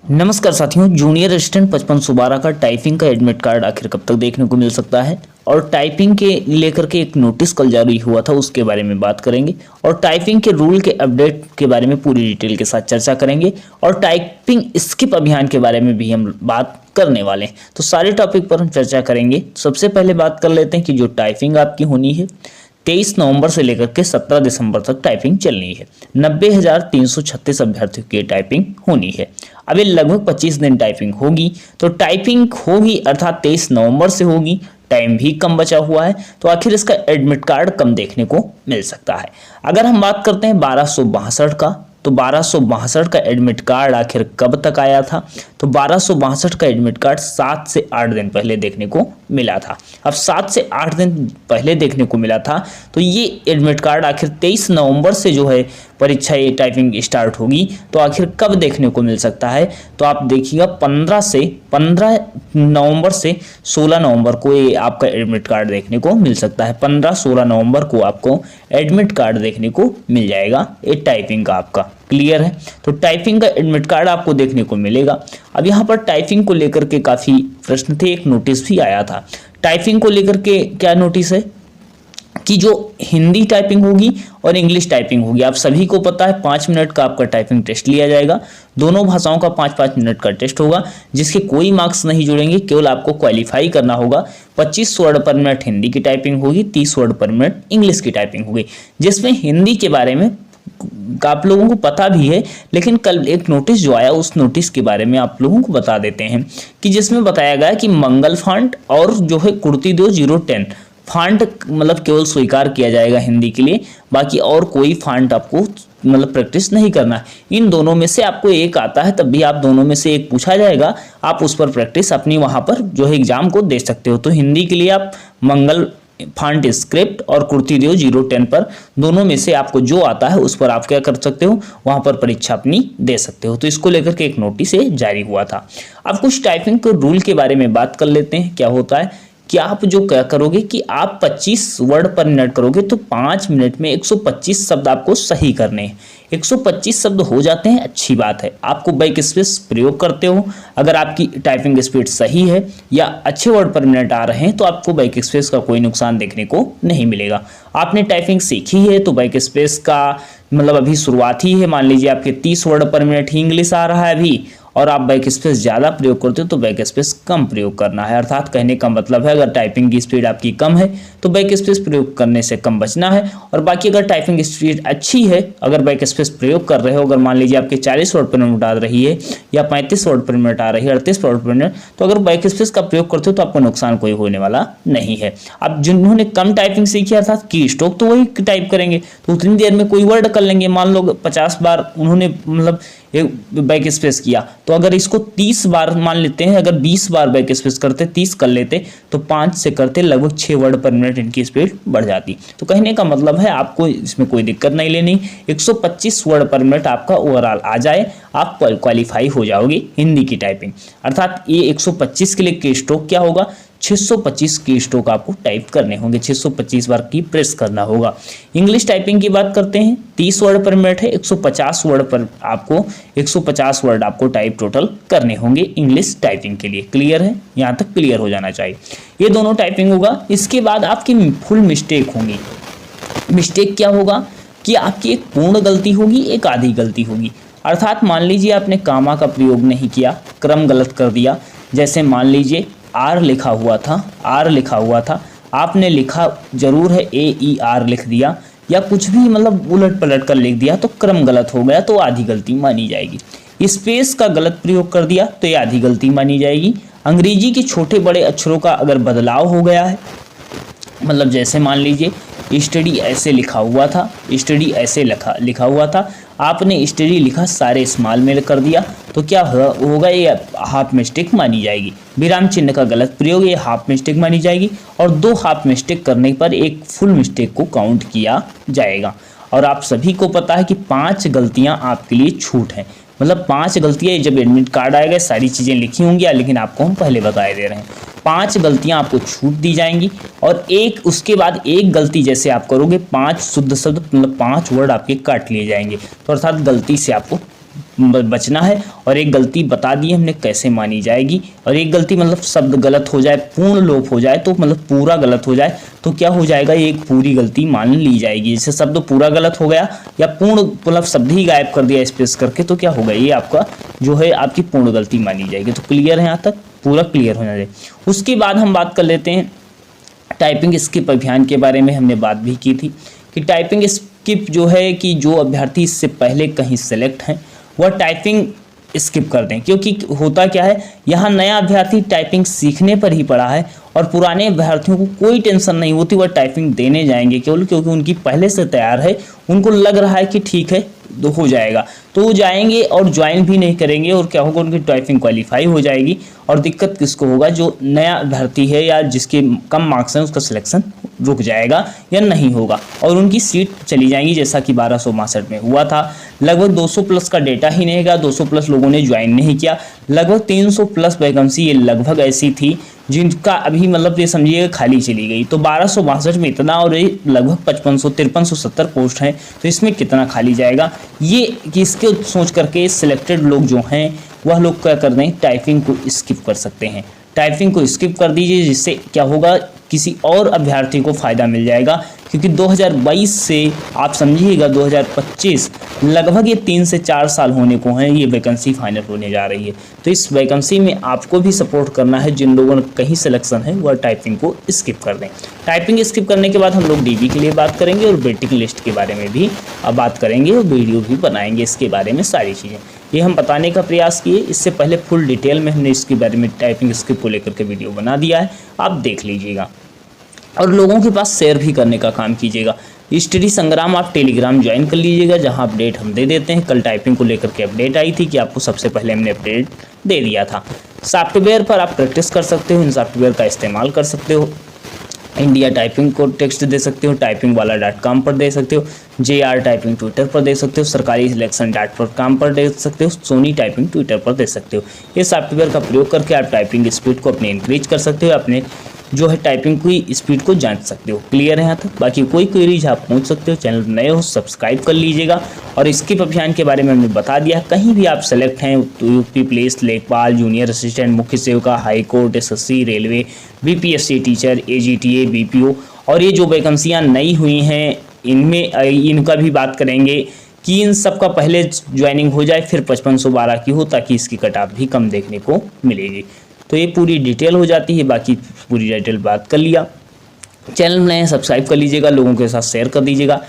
नमस्कार साथियों, junior assistant 5512 का टाइपिंग का एडमिट कार्ड आखिर कब तक देखने को मिल सकता है और टाइपिंग के लेकर के एक नोटिस कल जारी हुआ था उसके बारे में बात करेंगे और टाइपिंग के रूल के अपडेट के बारे में पूरी डिटेल के साथ चर्चा करेंगे और टाइपिंग स्किप अभियान के बारे में भी हम बात करने वाले हैं। तो सारे टॉपिक पर हम चर्चा करेंगे। सबसे पहले बात कर लेते हैं कि जो टाइपिंग आपकी होनी है 23 नवंबर से लेकर के 17 दिसंबर तक टाइपिंग चलनी है। 90,336 अभ्यर्थियों की टाइपिंग होनी है। अब ये लगभग 25 दिन टाइपिंग होगी, तो टाइपिंग होगी अर्थात 23 नवंबर से होगी। टाइम भी कम बचा हुआ है, तो आखिर इसका एडमिट कार्ड कम देखने को मिल सकता है। अगर हम बात करते हैं 1262 का, तो 1262 का एडमिट कार्ड आखिर कब तक आया था? तो 1262 का एडमिट कार्ड 7 से 8 दिन पहले देखने को मिला था। अब 7 से 8 दिन पहले देखने को मिला था, तो ये एडमिट कार्ड आखिर 23 नवंबर से जो है परीक्षा ये टाइपिंग स्टार्ट होगी, तो आखिर कब देखने को मिल सकता है? तो आप देखिएगा 15 नवंबर से 16 नवंबर को ये आपका एडमिट कार्ड देखने को मिल सकता है। 15-16 नवंबर को आपको एडमिट कार्ड देखने को मिल जाएगा ये टाइपिंग का आपका। क्लियर है? तो टाइपिंग का एडमिट कार्ड आपको देखने को मिलेगा। अब यहाँ पर टाइपिंग को लेकर के काफ़ी प्रश्न थे, एक नोटिस भी आया था। टाइपिंग को लेकर के क्या नोटिस है कि जो हिंदी टाइपिंग होगी और इंग्लिश टाइपिंग होगी, आप सभी को पता है 5 मिनट का आपका टाइपिंग टेस्ट लिया जाएगा। दोनों भाषाओं का 5-5 मिनट का टेस्ट होगा, जिसके कोई मार्क्स नहीं जुड़ेंगे, केवल आपको क्वालिफाई करना होगा। 25 वर्ड पर मिनट हिंदी की टाइपिंग होगी, 30 वर्ड पर मिनट इंग्लिश की टाइपिंग होगी। जिसमें हिंदी के बारे में आप लोगों को पता भी है, लेकिन कल एक नोटिस जो आया उस नोटिस के बारे में आप लोगों को बता देते हैं कि जिसमें बताया गया कि मंगल फांट और जो है कुर्ती 010 फांट मतलब केवल स्वीकार किया जाएगा हिंदी के लिए, बाकी और कोई फांट आपको मतलब प्रैक्टिस नहीं करना है। इन दोनों में से आपको एक आता है, तब भी आप दोनों में से एक पूछा जाएगा, आप उस पर प्रैक्टिस अपनी वहां पर जो है एग्जाम को दे सकते हो। तो हिंदी के लिए आप मंगल फांट स्क्रिप्ट और कुर्ती 010 पर दोनों में से आपको जो आता है उस पर आप क्या कर सकते हो, वहां पर परीक्षा अपनी दे सकते हो। तो इसको लेकर के एक नोटिस जारी हुआ था। अब कुछ टाइपिंग के रूल के बारे में बात कर लेते हैं। क्या होता है कि आप जो क्या करोगे कि आप 25 वर्ड पर मिनट करोगे, तो 5 मिनट में 125 शब्द आपको सही करने हैं। 125 शब्द हो जाते हैं, अच्छी बात है। आपको बैक स्पेस प्रयोग करते हो, अगर आपकी टाइपिंग स्पीड सही है या अच्छे वर्ड पर मिनट आ रहे हैं, तो आपको बैक स्पेस का कोई नुकसान देखने को नहीं मिलेगा। आपने टाइपिंग सीखी है तो बैक स्पेस का मतलब अभी शुरुआत ही है। मान लीजिए आपके 30 वर्ड पर मिनट ही इंग्लिश आ रहा है अभी, और आप बैक स्पेस ज़्यादा प्रयोग करते हो तो बैक स्पेस कम प्रयोग करना है। अर्थात कहने का मतलब है, अगर टाइपिंग की स्पीड आपकी कम है तो बैक स्पेस प्रयोग करने से कम बचना है। और बाकी अगर टाइपिंग स्पीड अच्छी है, अगर बैक स्पेस प्रयोग कर रहे हो, अगर मान लीजिए आपके 40 वर्ड पर मिनट आ रही है या 35 वर्ड पर मिनट आ रही है, 38 वर्ड पर मिनट, तो अगर बैक स्पेस का प्रयोग करते हो तो आपको नुकसान कोई होने वाला नहीं है। अब जिन्होंने कम टाइपिंग सीखी अर्थात की स्ट्रोक, तो वही टाइप करेंगे तो उतनी देर में कोई वर्ड कर लेंगे। मान लो 50 बार उन्होंने मतलब बैक स्पेस किया, तो अगर इसको 30 बार मान लेते हैं, अगर 20 बार बैक स्पेस करते, 30 कर लेते, तो 5 से करते लगभग 6 वर्ड पर मिनट इनकी स्पीड बढ़ जाती। तो कहने का मतलब है आपको इसमें कोई दिक्कत नहीं लेनी। 125 वर्ड पर मिनट आपका ओवरऑल आ जाए, आप क्वालिफाई हो जाओगे हिंदी की टाइपिंग। अर्थात ये 125 के लिए की स्ट्रोक क्या होगा, 625 की स्ट्रोक आपको टाइप करने होंगे, 625 बार की प्रेस करना होगा। इंग्लिश टाइपिंग की बात करते हैं, 30 वर्ड पर मिनट है, 150 वर्ड पर आपको 150 वर्ड आपको टाइप टोटल करने होंगे इंग्लिश टाइपिंग के लिए। क्लियर है? यहाँ तक क्लियर हो जाना चाहिए। ये दोनों टाइपिंग होगा। इसके बाद आपकी फुल मिस्टेक होंगी। मिस्टेक क्या होगा कि आपकी एक पूर्ण गलती होगी, एक आधी गलती होगी। अर्थात मान लीजिए आपने कामा का प्रयोग नहीं किया, क्रम गलत कर दिया। जैसे मान लीजिए आर लिखा हुआ था, आपने लिखा जरूर है AER लिख दिया, या कुछ भी मतलब उलट पलट कर लिख दिया, तो क्रम गलत हो गया, तो आधी गलती मानी जाएगी। स्पेस का गलत प्रयोग कर दिया तो ये आधी गलती मानी जाएगी। अंग्रेजी के छोटे बड़े अक्षरों का अगर बदलाव हो गया है, मतलब जैसे मान लीजिए स्टडी ऐसे लिखा हुआ था, स्टडी ऐसे लिखा हुआ था, आपने स्टडी लिखा सारे स्मॉल में कर दिया, तो क्या होगा, ये हाफ मिस्टेक मानी जाएगी। विराम चिन्ह का गलत प्रयोग, ये हाफ मिस्टेक मानी जाएगी। और 2 हाफ मिस्टेक करने पर एक फुल मिस्टेक को काउंट किया जाएगा। और आप सभी को पता है कि 5 गलतियां आपके लिए छूट हैं, मतलब 5 गलतियां जब एडमिट कार्ड आएगा सारी चीज़ें लिखी होंगी, लेकिन आपको हम पहले बताए दे रहे हैं। 5 गलतियां आपको छूट दी जाएंगी, और एक उसके बाद एक गलती जैसे आप करोगे 5 शुद्ध शब्द मतलब 5 वर्ड आपके काट लिए जाएंगे। तो अर्थात गलती से आपको बचना है। और एक गलती बता दी हमने कैसे मानी जाएगी, और एक गलती मतलब शब्द गलत हो जाए, पूर्ण लोप हो जाए, तो मतलब पूरा गलत हो जाए तो क्या हो जाएगा, ये एक पूरी गलती मान ली जाएगी। जैसे शब्द पूरा गलत हो गया या पूर्ण मतलब शब्द ही गायब कर दिया स्पेस करके, तो क्या होगा, ये आपका जो है आपकी पूर्ण गलती मानी जाएगी। तो क्लियर है, यहाँ तक पूरा क्लियर होना चाहिए। उसके बाद हम बात कर लेते हैं टाइपिंग स्किप अभियान के बारे में। हमने बात भी की थी कि टाइपिंग स्किप जो है कि जो अभ्यर्थी इससे पहले कहीं सेलेक्ट हैं वह टाइपिंग स्किप कर दें, क्योंकि होता क्या है, यहाँ नया अभ्यर्थी टाइपिंग सीखने पर ही पड़ा है और पुराने अभ्यर्थियों को कोई टेंशन नहीं होती, वह टाइपिंग देने जाएंगे केवल क्योंकि उनकी पहले से तैयार है, उनको लग रहा है कि ठीक है तो हो जाएगा, तो वो जाएंगे और ज्वाइन भी नहीं करेंगे और क्या होगा, उनकी टाइपिंग क्वालिफाई हो जाएगी। और दिक्कत किसको होगा, जो नया अभ्यर्थी है या जिसके कम मार्क्स हैं उसका सिलेक्शन रुक जाएगा या नहीं होगा और उनकी सीट चली जाएंगी, जैसा कि 1262 में हुआ था। लगभग 200 प्लस का डेटा ही नहीं गया, 200 प्लस लोगों ने ज्वाइन नहीं किया। लगभग 300 प्लस वैकेंसी ये लगभग ऐसी थी जिनका अभी मतलब ये समझिए खाली चली गई। तो 1262 में इतना और ये लगभग 5370 पोस्ट हैं, तो इसमें कितना खाली जाएगा, ये किसके सोच करके सिलेक्टेड लोग जो हैं वह लोग क्या कर दें, टाइपिंग को स्किप कर सकते हैं। टाइपिंग को स्किप कर दीजिए, जिससे क्या होगा, किसी और अभ्यर्थी को फ़ायदा मिल जाएगा, क्योंकि 2022 से आप समझिएगा 2025 लगभग ये 3 से 4 साल होने को हैं, ये वैकेंसी फाइनल होने जा रही है। तो इस वैकेंसी में आपको भी सपोर्ट करना है, जिन लोगों ने कहीं सिलेक्शन है वह टाइपिंग को स्किप कर दें। टाइपिंग स्किप करने के बाद हम लोग डीबी के लिए बात करेंगे और वेटिंग लिस्ट के बारे में भी अब बात करेंगे और वीडियो भी बनाएंगे इसके बारे में, सारी चीज़ें ये हम बताने का प्रयास किए। इससे पहले फुल डिटेल में हमने इसके बारे में टाइपिंग स्किप को लेकर के वीडियो बना दिया है, आप देख लीजिएगा और लोगों के पास शेयर भी करने का काम कीजिएगा। स्टडी संग्राम आप टेलीग्राम ज्वाइन कर लीजिएगा, जहां अपडेट हम दे देते हैं। कल टाइपिंग को लेकर के अपडेट आई थी कि आपको सबसे पहले हमने अपडेट दे दिया था। सॉफ्टवेयर पर आप प्रैक्टिस कर सकते हो, इन सॉफ्टवेयर का इस्तेमाल कर सकते हो। इंडिया टाइपिंग को टेक्स्ट दे सकते हो, typingwala.com पर दे सकते हो, JR टाइपिंग ट्विटर पर दे सकते हो, सरकारी सिलेक्शन .com पर दे सकते हो, सोनी टाइपिंग ट्विटर पर दे सकते हो। ये सॉफ्टवेयर का प्रयोग करके आप टाइपिंग स्पीड को अपने इंक्रीज कर सकते हो, अपने जो है टाइपिंग की स्पीड को जांच सकते हो। क्लियर है यहाँ तक? बाकी कोई क्वेरीज आप पूछ सकते हो। चैनल नए हो सब्सक्राइब कर लीजिएगा। और स्किप अभियान के बारे में हमने बता दिया, कहीं भी आप सेलेक्ट हैं तो यूपी पुलिस, लेखपाल, जूनियर असिस्टेंट, मुख्य सेवका, high court, SSC, railway, BPSC teacher, AGTA, BPO और ये जो वैकेंसियाँ नई हुई हैं इनमें इनका भी बात करेंगे कि इन सब का पहले ज्वाइनिंग हो जाए, फिर 5512 की हो, ताकि इसकी कट ऑफ भी कम देखने को मिलेगी। तो ये पूरी डिटेल हो जाती है, बाकी पूरी डिटेल बात कर लिया। चैनल नए सब्सक्राइब कर लीजिएगा, लोगों के साथ शेयर कर दीजिएगा।